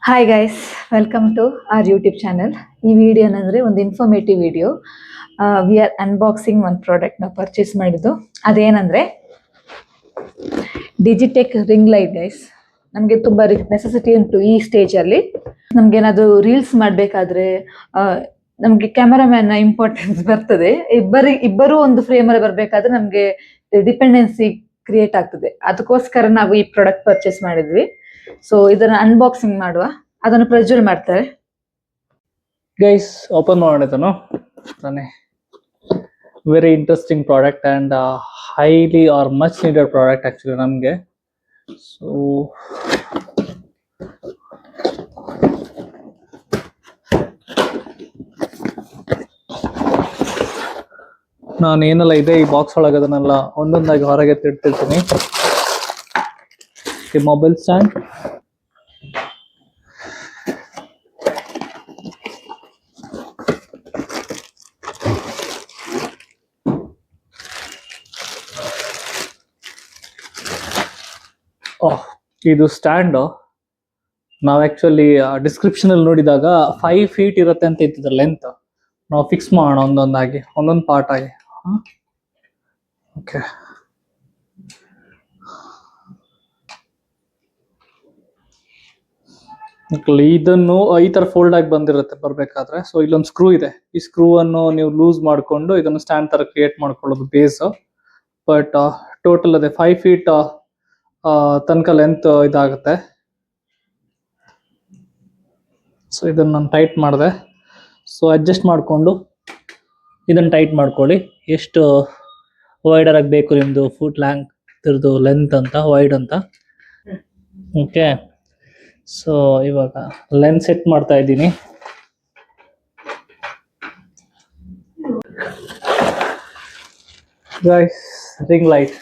Hi guys, welcome to our YouTube channel. ಈ video ಏನಂದರೆ ಒಂದು informative video. We are unboxing ಒಂದು ಪ್ರಾಡಕ್ಟ್ನ ಪರ್ಚೇಸ್ ಮಾಡಿದ್ದು. ಅದೇನಂದರೆ ಡಿಜಿಟೆಕ್ ರಿಂಗ್ ಲೈಟ್ ಗೈಸ್. ನಮಗೆ ತುಂಬ ನೆಸೆಸಿಟಿ ಉಂಟು ಈ ಸ್ಟೇಜಲ್ಲಿ. ನಮಗೇನಾದರೂ ರೀಲ್ಸ್ ಮಾಡಬೇಕಾದ್ರೆ ನಮಗೆ ಕ್ಯಾಮರಾಮ್ಯಾನ್ನ ಇಂಪಾರ್ಟೆನ್ಸ್ ಬರ್ತದೆ. ಇಬ್ಬರು ಒಂದು ಫ್ರೇಮಲ್ಲಿ ಬರಬೇಕಾದ್ರೆ ನಮಗೆ ಡಿಪೆಂಡೆನ್ಸಿ ಕ್ರಿಯೇಟ್ ಆಗ್ತದೆ. ಅದಕ್ಕೋಸ್ಕರ ನಾವು ಈ ಪ್ರಾಡಕ್ಟ್ ಪರ್ಚೇಸ್ ಮಾಡಿದ್ವಿ. ಸೊ ಇದನ್ನ ಅನ್ಬಾಕ್ಸಿಂಗ್ ಮಾಡುವ. ಅದನ್ನು ಪ್ರಜ್ವಲ್ ಮಾಡ್ತಾರೆ. ಗೈಸ್, ಓಪನ್ ಮಾಡೋಣ. ತಾನೆ very interesting product and highly are much needed product actually ನಮಗೆ. ಸೊ ನಾನು ಏನೆಲ್ಲ ಇದೆ ಈ ಬಾಕ್ಸ್ ಒಳಗೆ ಅದನ್ನೆಲ್ಲ ಒಂದೊಂದಾಗಿ ಹೊರಗೆ ತಿಡ್ತಿರ್ತೀನಿ. ಮೊಬೈಲ್ ಸ್ಟ್ಯಾಂಡ್, ಇದು ಸ್ಟ್ಯಾಂಡ್ ನಾವು ಆಕ್ಚುಲಿ ಡಿಸ್ಕ್ರಿಪ್ಷನ್ ಅಲ್ಲಿ ನೋಡಿದಾಗ 5 ಫೀಟ್ ಇರುತ್ತೆ ಅಂತ ಇತ್ತಿದ್ರ ಲೆಂತ್. ನಾವು ಫಿಕ್ಸ್ ಮಾಡೋಣ ಒಂದೊಂದಾಗಿ, ಒಂದೊಂದು ಪಾರ್ಟ್ ಆಗಿ. ಓಕೆ, ಇದನ್ನು ಈ ತರ ಫೋಲ್ಡ್ ಆಗಿ ಬಂದಿರುತ್ತೆ ಬರ್ಬೇಕಾದ್ರೆ. ಸೊ ಇಲ್ಲೊಂದು ಸ್ಕ್ರೂ ಇದೆ. ಈ ಸ್ಕ್ರೂ ಅನ್ನು ನೀವು ಲೂಸ್ ಮಾಡಿಕೊಂಡು ಇದನ್ನು ಸ್ಟ್ಯಾಂಡ್ ತರ ಕ್ರಿಯೇಟ್ ಮಾಡ್ಕೊಳ್ಳೋದು ಬೇಸ್. ಬಟ್ ಟೋಟಲ್ ಅದೇ 5 ಫೀಟ್ ತನಕ ಲೆಂತ್ ಇದಾಗುತ್ತೆ. ಸೊ ಇದನ್ನು ನಾನು ಟೈಟ್ ಮಾಡಿದೆ. ಸೊ ಅಡ್ಜಸ್ಟ್ ಮಾಡಿಕೊಂಡು ಇದನ್ನು ಟೈಟ್ ಮಾಡ್ಕೊಳ್ಳಿ. ಎಷ್ಟು ವೈಡರ್ ಆಗಿ ಬೇಕು ನಿಮ್ಮದು ಫುಟ್ ಇದ್ರದ್ದು ಲೆಂತ್ ಅಂತ, ವೈಡ್ ಅಂತ. ಓಕೆ, ಸೊ ಇವಾಗ ಲೆಂತ್ ಸೆಟ್ ಮಾಡ್ತಾ ಇದ್ದೀನಿ. Guys, ring light.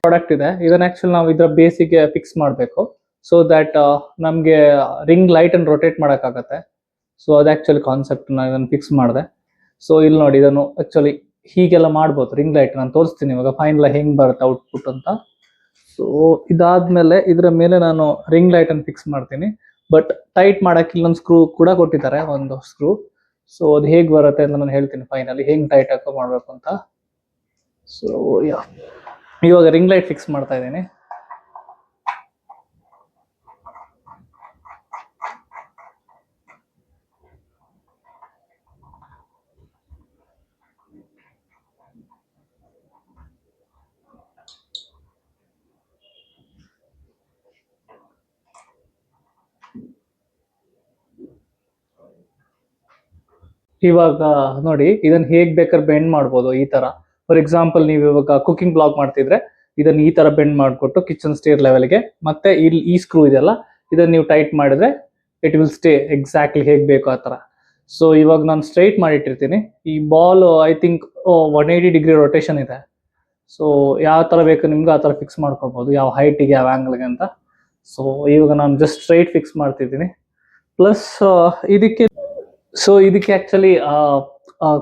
ಪ್ರಾಡಕ್ಟ್ ಇದೆ. ಇದನ್ನ ಆಕ್ಚುಲಿ ನಾವು ಇದರ ಬೇಸಿಗೆ ಫಿಕ್ಸ್ ಮಾಡಬೇಕು. ಸೊ ದಟ್ ನಮಗೆ ರಿಂಗ್ ಲೈಟ್ ಅನ್ನು ರೊಟೇಟ್ ಮಾಡೋಕ್ಕಾಗತ್ತೆ. ಸೊ ಅದು ಆಕ್ಚುಲಿ ಕಾನ್ಸೆಪ್ಟ್. ನಾನು ಇದನ್ನು ಫಿಕ್ಸ್ ಮಾಡಿದೆ. ಸೊ ಇಲ್ಲಿ ನೋಡಿ, ಇದನ್ನು ಆಕ್ಚುಲಿ ಹೀಗೆಲ್ಲ ಮಾಡ್ಬೋದು. ರಿಂಗ್ ಲೈಟ್ ನಾನು ತೋರಿಸ್ತೀನಿ ಇವಾಗ ಫೈನಲ್ ಹೆಂಗ್ ಬರುತ್ತೆ ಔಟ್ಪುಟ್ ಅಂತ. ಸೊ ಇದಾದ್ಮೇಲೆ ಇದರ ಮೇಲೆ ನಾನು ರಿಂಗ್ ಲೈಟ್ ಅನ್ನು ಫಿಕ್ಸ್ ಮಾಡ್ತೀನಿ. ಬಟ್ ಟೈಟ್ ಮಾಡಕ್ಕೆ ಇಲ್ಲೊಂದು ಸ್ಕ್ರೂ ಕೂಡ ಕೊಟ್ಟಿದ್ದಾರೆ, ಒಂದು ಸ್ಕ್ರೂ. ಸೊ ಅದು ಹೇಗೆ ಬರುತ್ತೆ ಅಂತ ನಾನು ಹೇಳ್ತೀನಿ ಫೈನಲಿ, ಹೆಂಗ್ ಟೈಟ್ ಹಾಕೋ ಮಾಡ್ಬೇಕು ಅಂತ. ಸೊ ಇವಾಗ ರಿಂಗ್ ಲೈಟ್ ಫಿಕ್ಸ್ ಮಾಡ್ತಾ ಇದ್ದೀನಿ. ಇವಾಗ ನೋಡಿ, ಇದನ್ನ ಹೇಗ್ ಬೇಕಾದ್ರೆ ಬೆಂಡ್ ಮಾಡ್ಬೋದು ಈ ತರ. ಫಾರ್ ಎಕ್ಸಾಂಪಲ್, ನೀವು ಇವಾಗ ಕುಕಿಂಗ್ ಬ್ಲಾಗ್ ಮಾಡ್ತಿದ್ರೆ ಇದನ್ನ ಈ ತರ ಬೆಂಡ್ ಮಾಡಿಕೊಟ್ಟು ಕಿಚನ್ ಸ್ಟೇರ್ ಲೆವೆಲ್ಗೆ, ಮತ್ತೆ ಇಲ್ಲಿ ಈ ಸ್ಕ್ರೂ ಇದೆಯಲ್ಲ ಇದನ್ನ ನೀವು ಟೈಟ್ ಮಾಡಿದ್ರೆ ಇಟ್ ವಿಲ್ ಸ್ಟೇ ಎಕ್ಸಾಕ್ಟ್ಲಿ ಹೇಗ್ ಬೇಕು ಆ ತರ. ಸೊ ಇವಾಗ ನಾನು ಸ್ಟ್ರೈಟ್ ಮಾಡಿಟ್ಟಿರ್ತೀನಿ. ಈ ball I think 180 degree rotation ಇದೆ. ಸೊ ಯಾವ ತರ ಬೇಕು ನಿಮ್ಗೆ ಆ ತರ ಫಿಕ್ಸ್ ಮಾಡ್ಕೊಳ್ಬಹುದು, ಯಾವ ಹೈಟಿಗೆ ಯಾವ ಆಂಗಲ್ಗೆ ಅಂತ. ಸೊ ಇವಾಗ ನಾನು ಜಸ್ಟ್ ಸ್ಟ್ರೈಟ್ ಫಿಕ್ಸ್ ಮಾಡ್ತಿದ್ದೀನಿ. ಪ್ಲಸ್ ಇದಕ್ಕೆ ಆಕ್ಚುಲಿ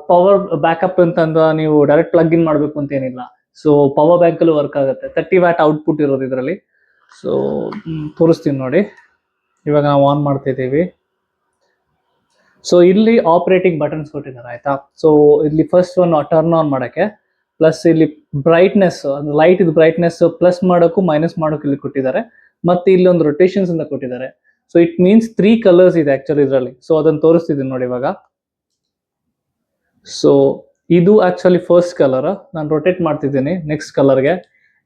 ಪವರ್ ಬ್ಯಾಕಪ್ ಅಂತಂದ ನೀವು ಡೈರೆಕ್ಟ್ ಪ್ಲಗ್ ಇನ್ ಮಾಡಬೇಕು ಅಂತ ಏನಿಲ್ಲ. ಸೊ ಪವರ್ ಬ್ಯಾಂಕ್ ಅಲ್ಲೂ ವರ್ಕ್ ಆಗುತ್ತೆ. 30 ವ್ಯಾಟ್ ಔಟ್ಪುಟ್ ಇರೋದು ಇದರಲ್ಲಿ. ಸೊ ತೋರಿಸ್ತೀನಿ ನೋಡಿ. ಇವಾಗ ನಾವು ಆನ್ ಮಾಡ್ತಿದ್ದೀವಿ. ಸೊ ಇಲ್ಲಿ ಆಪರೇಟಿಂಗ್ ಬಟನ್ಸ್ ಕೊಟ್ಟಿದ್ದಾರೆ, ಆಯ್ತಾ. ಸೊ ಇಲ್ಲಿ ಫಸ್ಟ್ ಒನ್ ಟರ್ನ್ ಆನ್ ಮಾಡೋಕ್ಕೆ, ಪ್ಲಸ್ ಇಲ್ಲಿ ಬ್ರೈಟ್ನೆಸ್, ಲೈಟ್ ಇದು ಬ್ರೈಟ್ನೆಸ್ ಪ್ಲಸ್ ಮಾಡೋಕ್ಕೂ ಮೈನಸ್ ಮಾಡೋಕ್ಕೂ ಇಲ್ಲಿ ಕೊಟ್ಟಿದ್ದಾರೆ. ಮತ್ತೆ ಇಲ್ಲಿ ಒಂದು ರೊಟೇಷನ್ಸ್ ಅಂತ ಕೊಟ್ಟಿದ್ದಾರೆ. ಸೊ ಇಟ್ ಮೀನ್ಸ್ 3 ಕಲರ್ಸ್ ಇದೆ ಆಕ್ಚುಲಿ ಇದರಲ್ಲಿ. ಸೊ ಅದನ್ನು ತೋರಿಸ್ತಿದ್ದೀನಿ ನೋಡಿ ಇವಾಗ. ಸೊ ಇದು ಆಕ್ಚುಲಿ ಫಸ್ಟ್ ಕಲರ್. ನಾನು ರೊಟೇಟ್ ಮಾಡ್ತಿದ್ದೀನಿ ನೆಕ್ಸ್ಟ್ ಕಲರ್ಗೆ.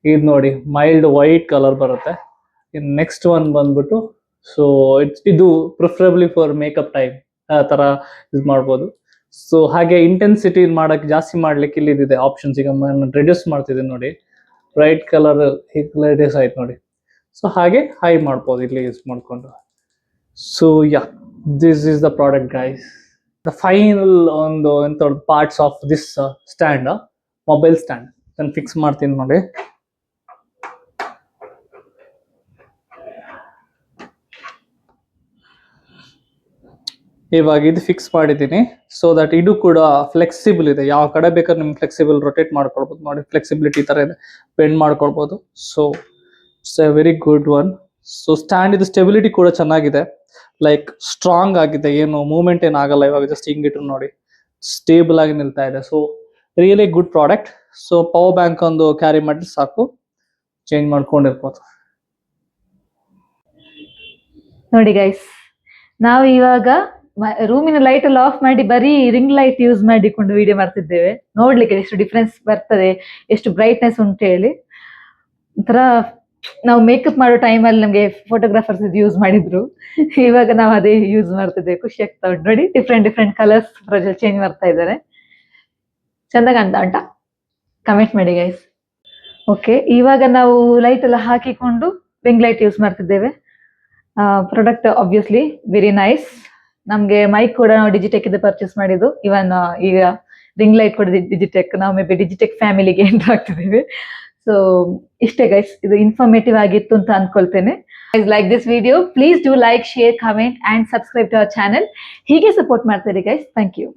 ಇದು ನೋಡಿ, ಮೈಲ್ಡ್ ವೈಟ್ ಕಲರ್ ಬರುತ್ತೆ. ನೆಕ್ಸ್ಟ್ ಒನ್ ಬಂದ್ಬಿಟ್ಟು, ಸೊ ಇದು ಪ್ರಿಫರಬಲಿ ಫಾರ್ ಮೇಕಪ್ ಟೈಮ್ ಆ ಥರ ಇದು ಮಾಡ್ಬೋದು. ಸೊ ಹಾಗೆ ಇಂಟೆನ್ಸಿಟಿ ಮಾಡಕ್ಕೆ, ಜಾಸ್ತಿ ಮಾಡ್ಲಿಕ್ಕೆ ಇಲ್ಲಿ ಇದೆ ಆಪ್ಷನ್ಸ್. ಈಗ ನಾನು ರೆಡ್ಯೂಸ್ ಮಾಡ್ತಿದ್ದೀನಿ ನೋಡಿ, ಬ್ರೈಟ್ ಕಲರ್ ರೆಡ್ಯೂಸ್ ಆಯ್ತು ನೋಡಿ. ಸೊ ಹಾಗೆ ಹೈ ಮಾಡ್ಬೋದು ಇಲ್ಲಿ ಯೂಸ್ ಮಾಡಿಕೊಂಡು. So yeah, this is the product, guys. The final parts of this stand, mobile stand. Then fix ಮಾಡ್ತೀನಿ ನೋಡಿ. ಇವಾಗ ಇದು ಫಿಕ್ಸ್ ಮಾಡಿದ್ದೀನಿ ಸೊ ದಟ್ ಇದು ಕೂಡ ಫ್ಲೆಕ್ಸಿಬಲ್ ಇದೆ, ಯಾವ ಕಡೆ ಬೇಕಾದ್ರೆ ನಿಮ್ಗೆ ಫ್ಲೆಕ್ಸಿಬಲ್ ರೊಟೇಟ್ ಮಾಡ್ಕೊಳ್ಬೋದು. ನೋಡಿ ಫ್ಲೆಕ್ಸಿಬಿಲಿಟಿ ತರ ಇದೆ, ಬೆಂಡ್ ಮಾಡ್ಕೊಳ್ಬೋದು. So it's A very good one. So stand ಇದು ಸ್ಟೆಬಿಲಿಟಿ ಕೂಡ ಚೆನ್ನಾಗಿದೆ, ಲೈಕ್ ಸ್ಟ್ರಾಂಗ್ ಆಗಿದೆ, ಏನು ಮೂವ್ಮೆಂಟ್ ಏನು ಆಗಲ್ಲ. ಇವಾಗ ಜಸ್ಟ್ ಹಿಂಗಿಟ್ರು ನೋಡಿ ಸ್ಟೇಬಲ್ ಆಗಿ ನಿಲ್ತಾ ಇದೆ. So really good product. So power bank ಒಂದು ಕ್ಯಾರಿ ಮಾಡಿದ್ರೆ ಸಾಕು, ಚೇಂಜ್ ಮಾಡ್ಕೊಂಡಿರ್ಬೋದು. ನೋಡಿ ಗೈಸ್, ನಾವು ಇವಾಗ ರೂಮಿನ ಲೈಟ್ ಎಲ್ಲ ಆಫ್ ಮಾಡಿ ಬರೀ ರಿಂಗ್ ಲೈಟ್ ಯೂಸ್ ಮಾಡಿಕೊಂಡು ವಿಡಿಯೋ ಮಾಡ್ತಿದ್ದೇವೆ. ನೋಡ್ಲಿಕ್ಕೆ ಎಷ್ಟು ಡಿಫ್ರೆನ್ಸ್ ಬರ್ತದೆ, ಎಷ್ಟು ಬ್ರೈಟ್ನೆಸ್ ಉಂಟು ಹೇಳಿ. ಒಂಥರ ನಾವು ಮೇಕಪ್ ಮಾಡೋ ಟೈಮಲ್ಲಿ ನಮಗೆ ಫೋಟೋಗ್ರಾಫರ್ಸ್ ಇದು ಯೂಸ್ ಮಾಡಿದ್ರು, ಇವಾಗ ನಾವು ಅದೇ ಯೂಸ್ ಮಾಡ್ತಿದ್ದೇವೆ. ಖುಷಿ ಆಗ್ತಾ ಉಂಟು ನೋಡಿ, ಡಿಫ್ರೆಂಟ್ ಡಿಫ್ರೆಂಟ್ ಕಲರ್ಸ್ ಚೇಂಜ್ ಮಾಡ್ತಾ ಇದ್ದಾರೆ. ಚಂದ ಕಾಣ್ತಾ ಉಂಟಾ? ಕಮೆಂಟ್ ಮಾಡಿ ಗೈಸ್. ಓಕೆ, ಇವಾಗ ನಾವು ಲೈಟ್ ಎಲ್ಲ ಹಾಕಿಕೊಂಡು ರಿಂಗ್ ಲೈಟ್ ಯೂಸ್ ಮಾಡ್ತಿದ್ದೇವೆ. Product obviously very nice. ನಮ್ಗೆ ಮೈಕ್ ಕೂಡ ನಾವು ಡಿಜಿಟೆಕ್ ಇದು ಪರ್ಚೇಸ್ ಮಾಡಿದ್ದು. ಇವನ್ ಈಗ ರಿಂಗ್ ಲೈಟ್ ಕೂಡ ಡಿಜಿಟೆಕ್. ನಾವು ಮೇ ಬಿ ಡಿಜಿಟೆಕ್ ಫ್ಯಾಮಿಲಿಗೆ ಎಂಟರ್ ಆಗ್ತಿದ್ದೇವೆ. ಸೊ ಇಷ್ಟೇ ಗೈಸ್, ಇದು ಇನ್ಫಾರ್ಮೇಟಿವ್ ಆಗಿತ್ತು ಅಂತ ಅನ್ಕೊಳ್ತೇನೆ. Like this video, please do like, share, comment and subscribe to our channel. ಹೀಗೆ ಸಪೋರ್ಟ್ ಮಾಡ್ತೀರಿ ಗೈಸ್. Thank you.